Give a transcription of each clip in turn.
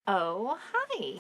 Oh, hi!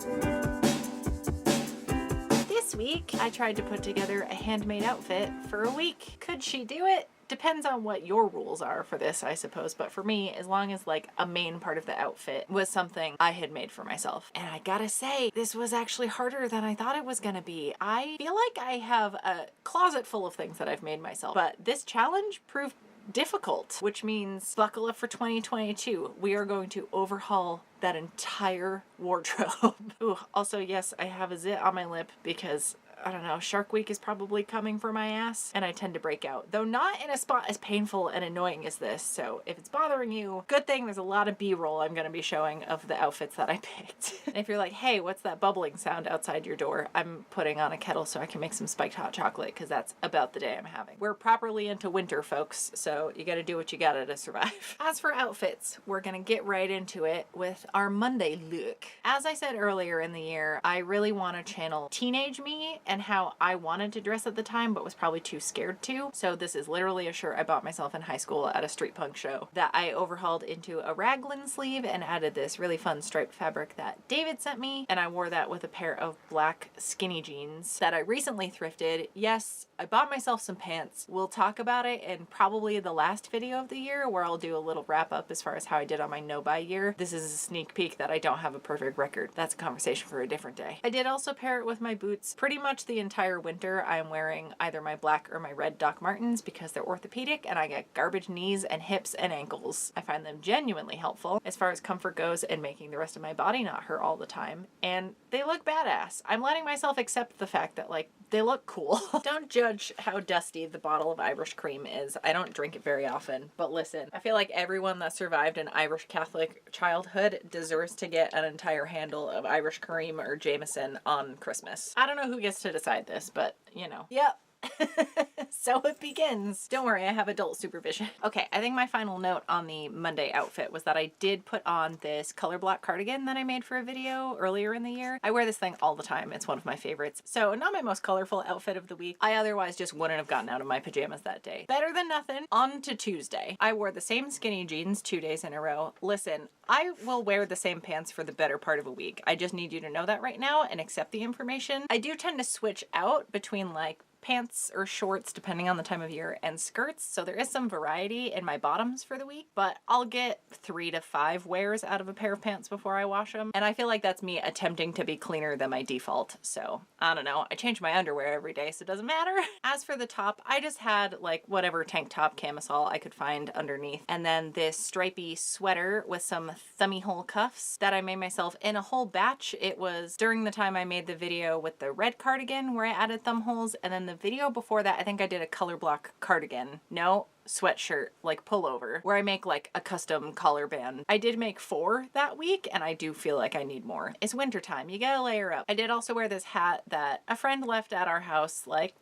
This week, I tried to put together a handmade outfit for a week. Could she do it? Depends on what your rules are for this, I suppose, but for me, as long as like a main part of the outfit was something I had made for myself. And I gotta say, this was actually harder than I thought it was gonna be. I feel like I have a closet full of things that I've made myself, but this challenge proved difficult, which means buckle up for 2022. We are going to overhaul that entire wardrobe. Ooh, also, yes, I have a zit on my lip because I don't know, Shark Week is probably coming for my ass, and I tend to break out. Though not in a spot as painful and annoying as this, so if it's bothering you, good thing there's a lot of B-roll I'm gonna be showing of the outfits that I picked. And if you're like, hey, what's that bubbling sound outside your door? I'm putting on a kettle so I can make some spiked hot chocolate, because that's about the day I'm having. We're properly into winter, folks, so you gotta do what you gotta to survive. As for outfits, we're gonna get right into it with our Monday look. As I said earlier in the year, I really want to channel teenage me and how I wanted to dress at the time but was probably too scared to. So this is literally a shirt I bought myself in high school at a street punk show that I overhauled into a raglan sleeve and added this really fun striped fabric that David sent me, and I wore that with a pair of black skinny jeans that I recently thrifted. Yes, I bought myself some pants. We'll talk about it in probably the last video of the year where I'll do a little wrap up as far as how I did on my no-buy year. This is a sneak peek that I don't have a perfect record. That's a conversation for a different day. I did also pair it with my boots. Pretty much the entire winter I'm wearing either my black or my red Doc Martens because they're orthopedic and I get garbage knees and hips and ankles. I find them genuinely helpful as far as comfort goes and making the rest of my body not hurt all the time. And they look badass. I'm letting myself accept the fact that like they look cool. Don't judge how dusty the bottle of Irish cream is. I don't drink it very often, but listen, I feel like everyone that survived an Irish Catholic childhood deserves to get an entire handle of Irish cream or Jameson on Christmas. I don't know who gets to decide this, but you know. Yep. So it begins. Don't worry, I have adult supervision. Okay, I think my final note on the Monday outfit was that I did put on this color block cardigan that I made for a video earlier in the year. I wear this thing all the time. It's one of my favorites. So not my most colorful outfit of the week. I otherwise just wouldn't have gotten out of my pajamas that day. Better than nothing. On to Tuesday. I wore the same skinny jeans 2 days in a row. Listen, I will wear the same pants for the better part of a week. I just need you to know that right now and accept the information. I do tend to switch out between like pants or shorts depending on the time of year and skirts, so there is some variety in my bottoms for the week, but I'll get 3 to 5 wears out of a pair of pants before I wash them, and I feel like that's me attempting to be cleaner than my default. So I don't know, I change my underwear every day so it doesn't matter. As for the top, I just had like whatever tank top camisole I could find underneath, and then this stripy sweater with some thummy hole cuffs that I made myself in a whole batch. It was during the time I made the video with the red cardigan where I added thumb holes, and then the video before that I think I did a color block cardigan. No, sweatshirt, like pullover, where I make like a custom collar band. I did make 4 that week and I do feel like I need more. It's winter time, you gotta layer up. I did also wear this hat that a friend left at our house like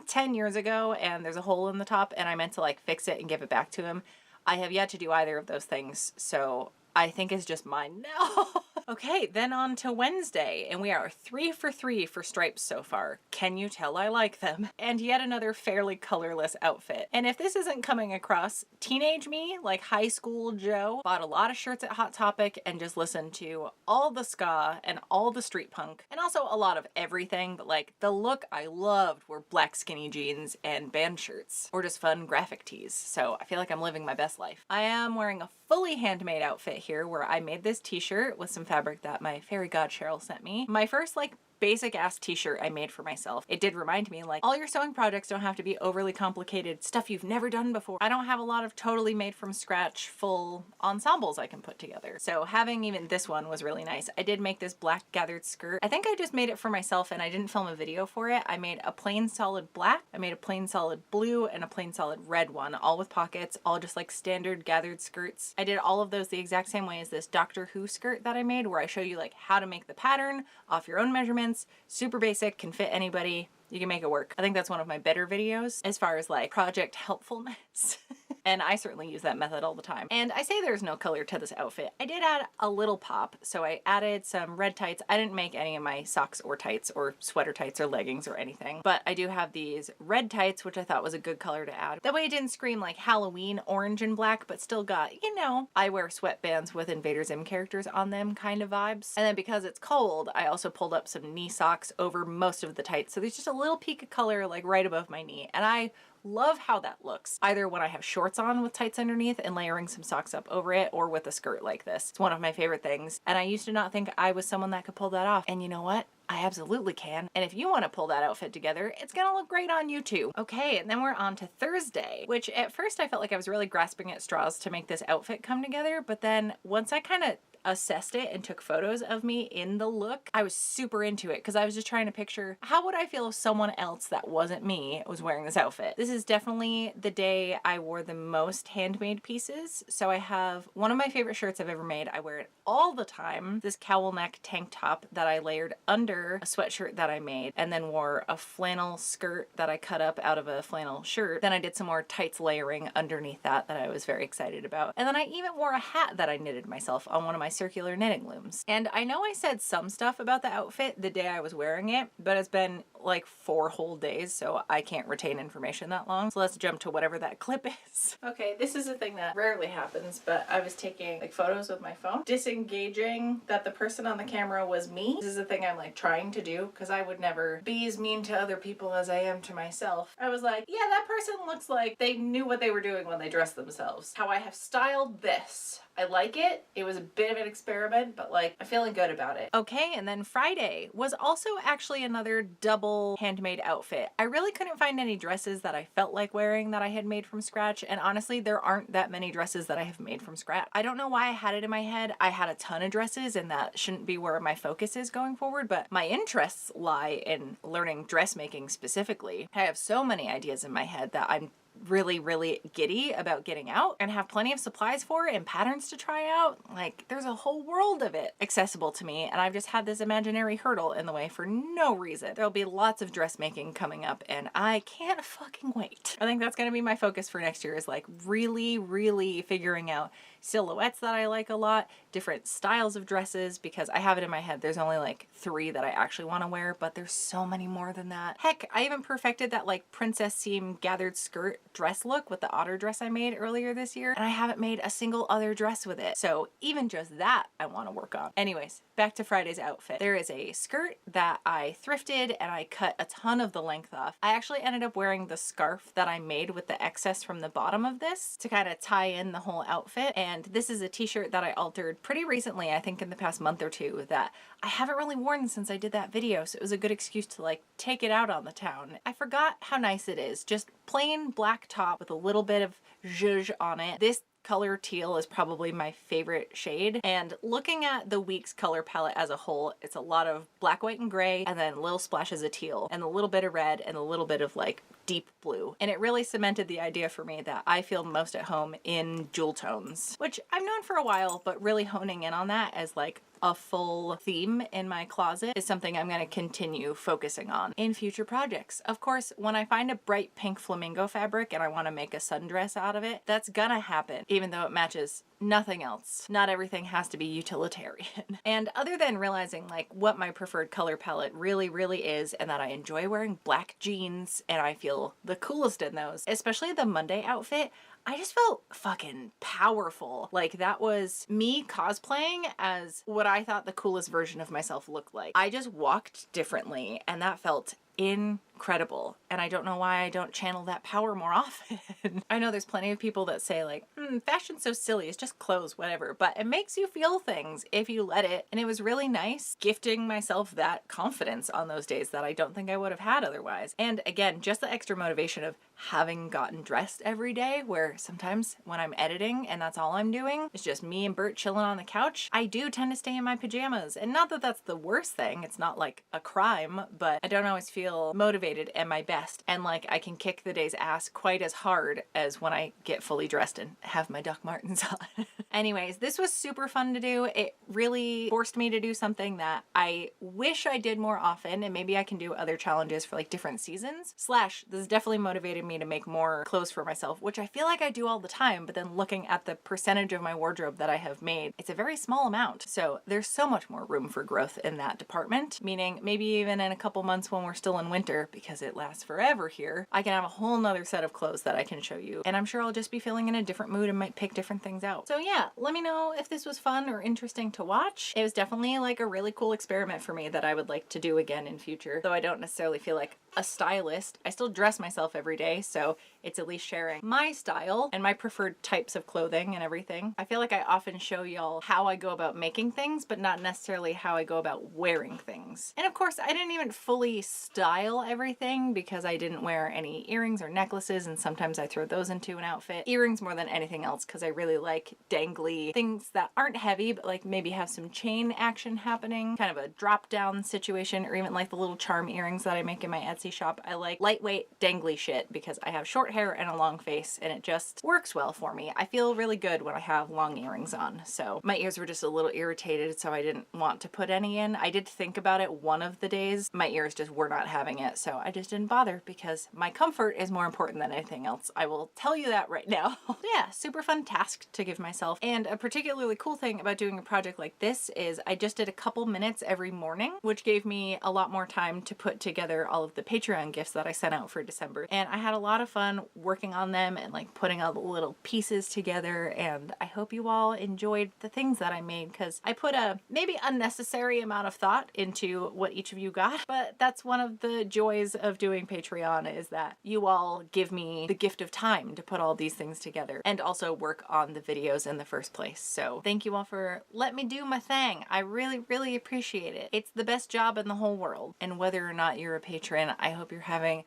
10 years ago, and there's a hole in the top and I meant to like fix it and give it back to him. I have yet to do either of those things, so I think it's just mine now. Okay, then on to Wednesday, and we are 3 for 3 for stripes so far. Can you tell I like them? And yet another fairly colorless outfit. And if this isn't coming across, teenage me, like high school Joe, bought a lot of shirts at Hot Topic and just listened to all the ska and all the street punk, and also a lot of everything, but like the look I loved were black skinny jeans and band shirts, or just fun graphic tees. So I feel like I'm living my best life. I am wearing a fully handmade outfit here where I made this t-shirt with some fabric that my fairy god Cheryl sent me. My first like basic ass t-shirt I made for myself. It did remind me like all your sewing projects don't have to be overly complicated stuff you've never done before. I don't have a lot of totally made from scratch full ensembles I can put together. So having even this one was really nice. I did make this black gathered skirt. I think I just made it for myself and I didn't film a video for it. I made a plain solid black, I made a plain solid blue, and a plain solid red one, all with pockets, all just like standard gathered skirts. I did all of those the exact same way as this Doctor Who skirt that I made, where I show you like how to make the pattern off your own measurements. Super basic, can fit anybody. You can make it work. I think that's one of my better videos as far as like project helpfulness. And I certainly use that method all the time. And I say there's no color to this outfit. I did add a little pop. So I added some red tights. I didn't make any of my socks or tights or sweater tights or leggings or anything, but I do have these red tights, which I thought was a good color to add. That way it didn't scream like Halloween orange and black, but still got, you know, I wear sweatbands with Invader Zim characters on them kind of vibes. And then because it's cold, I also pulled up some knee socks over most of the tights. So there's just a little peak of color like right above my knee. And I love how that looks, either when I have shorts on with tights underneath and layering some socks up over it, or with a skirt like this. It's one of my favorite things. And I used to not think I was someone that could pull that off. And you know what? I absolutely can. And if you want to pull that outfit together, it's gonna look great on you too. Okay, and then we're on to Thursday, which at first I felt like I was really grasping at straws to make this outfit come together. But then once I kind of assessed it and took photos of me in the look, I was super into it because I was just trying to picture how would I feel if someone else that wasn't me was wearing this outfit. This is definitely the day I wore the most handmade pieces. So I have one of my favorite shirts I've ever made. I wear it all the time. This cowl neck tank top that I layered under a sweatshirt that I made, and then wore a flannel skirt that I cut up out of a flannel shirt. Then I did some more tights layering underneath that I was very excited about. And then I even wore a hat that I knitted myself on one of my circular knitting looms. And I know I said some stuff about the outfit the day I was wearing it, but it's been like 4 whole days, so I can't retain information that long. So let's jump to whatever that clip is. Okay, this is a thing that rarely happens, but I was taking like photos with my phone, disengaging that the person on the camera was me. This is a thing I'm like trying to do because I would never be as mean to other people as I am to myself. I was like, yeah, that person looks like they knew what they were doing when they dressed themselves. How I have styled this. I like it. It was a bit of an experiment, but like I'm feeling good about it. Okay, and then Friday was also actually another double handmade outfit. I really couldn't find any dresses that I felt like wearing that I had made from scratch, and honestly there aren't that many dresses that I have made from scratch. I don't know why I had it in my head. I had a ton of dresses and that shouldn't be where my focus is going forward, but my interests lie in learning dressmaking specifically. I have so many ideas in my head that I'm really giddy about getting out and have plenty of supplies for it and patterns to try out. Like there's a whole world of it accessible to me, and I've just had this imaginary hurdle in the way for no reason. There'll be lots of dressmaking coming up and I can't fucking wait. I think that's gonna be my focus for next year, is like really figuring out silhouettes that I like a lot, different styles of dresses, because I have it in my head there's only like 3 that I actually want to wear, but there's so many more than that. Heck, I even perfected that like princess seam gathered skirt dress look with the otter dress I made earlier this year, and I haven't made a single other dress with it. So even just that I want to work on. Anyways, back to Friday's outfit. There is a skirt that I thrifted and I cut a ton of the length off. I actually ended up wearing the scarf that I made with the excess from the bottom of this to kind of tie in the whole outfit. And this is a t-shirt that I altered pretty recently, I think in the past month or 2, that I haven't really worn since I did that video, so it was a good excuse to like take it out on the town. I forgot how nice it is. Just plain black top with a little bit of zhuzh on it. This color teal is probably my favorite shade, and looking at the week's color palette as a whole, it's a lot of black, white, and gray, and then little splashes of teal, and a little bit of red, and a little bit of like deep blue. And it really cemented the idea for me that I feel most at home in jewel tones, which I've known for a while, but really honing in on that as like a full theme in my closet is something I'm going to continue focusing on in future projects. Of course, when I find a bright pink flamingo fabric and I want to make a sundress out of it, that's gonna happen, even though it matches nothing else. Not everything has to be utilitarian. And other than realizing like what my preferred color palette really is, and that I enjoy wearing black jeans and I feel the coolest in those, especially the Monday outfit, I just felt fucking powerful. Like that was me cosplaying as what I thought the coolest version of myself looked like. I just walked differently and that felt incredible. And I don't know why I don't channel that power more often. I know there's plenty of people that say like, fashion's so silly, it's just clothes, whatever, but it makes you feel things if you let it. And it was really nice gifting myself that confidence on those days that I don't think I would have had otherwise. And again, just the extra motivation of having gotten dressed every day, where sometimes when I'm editing and that's all I'm doing, it's just me and Bert chilling on the couch, I do tend to stay in my pajamas. And not that that's the worst thing, it's not like a crime, but I don't always feel motivated motivated and my best, and like I can kick the day's ass quite as hard as when I get fully dressed and have my Doc Martens on. Anyways, this was super fun to do. It really forced me to do something that I wish I did more often, and maybe I can do other challenges for like different seasons. Slash, this definitely motivated me to make more clothes for myself, which I feel like I do all the time, but then looking at the percentage of my wardrobe that I have made, it's a very small amount. So there's so much more room for growth in that department, meaning maybe even in a couple months when we're still in winter, because it lasts forever here, I can have a whole nother set of clothes that I can show you. And I'm sure I'll just be feeling in a different mood and might pick different things out. So yeah, let me know if this was fun or interesting to watch. It was definitely like a really cool experiment for me that I would like to do again in future, though I don't necessarily feel like a stylist. I still dress myself every day, so it's at least sharing my style and my preferred types of clothing and everything. I feel like I often show y'all how I go about making things, but not necessarily how I go about wearing things. And of course, I didn't even fully style everything because I didn't wear any earrings or necklaces, and sometimes I throw those into an outfit. Earrings more than anything else because I really like dangly things that aren't heavy, but like maybe have some chain action happening, kind of a drop down situation, or even like the little charm earrings that I make in my Etsy shop. I like lightweight dangly shit because I have short hair and a long face and it just works well for me. I feel really good when I have long earrings on. So my ears were just a little irritated, so I didn't want to put any in. I did think about it one of the days. My ears just were not having it, so I just didn't bother because my comfort is more important than anything else. I will tell you that right now. Yeah, super fun task to give myself. And a particularly cool thing about doing a project like this is I just did a couple minutes every morning, which gave me a lot more time to put together all of the Patreon gifts that I sent out for December. And I had a lot of fun working on them and like putting all the little pieces together, and I hope you all enjoyed the things that I made because I put a maybe unnecessary amount of thought into what each of you got, but that's one of the joys of doing Patreon, is that you all give me the gift of time to put all these things together and also work on the videos in the first place. So thank you all for letting me do my thing. I really appreciate it. It's the best job in the whole world. And whether or not you're a patron, I hope you're having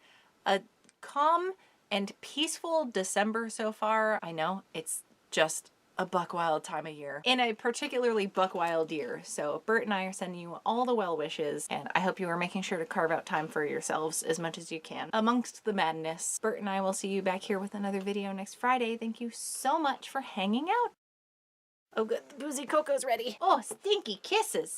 a calm and peaceful December so far. I know it's just a buck wild time of year in a particularly buck wild year. So Bert and I are sending you all the well wishes, and I hope you are making sure to carve out time for yourselves as much as you can amongst the madness. Bert and I will see you back here with another video next Friday. Thank you so much for hanging out. Oh good, the boozy cocoa's ready. Oh, stinky kisses.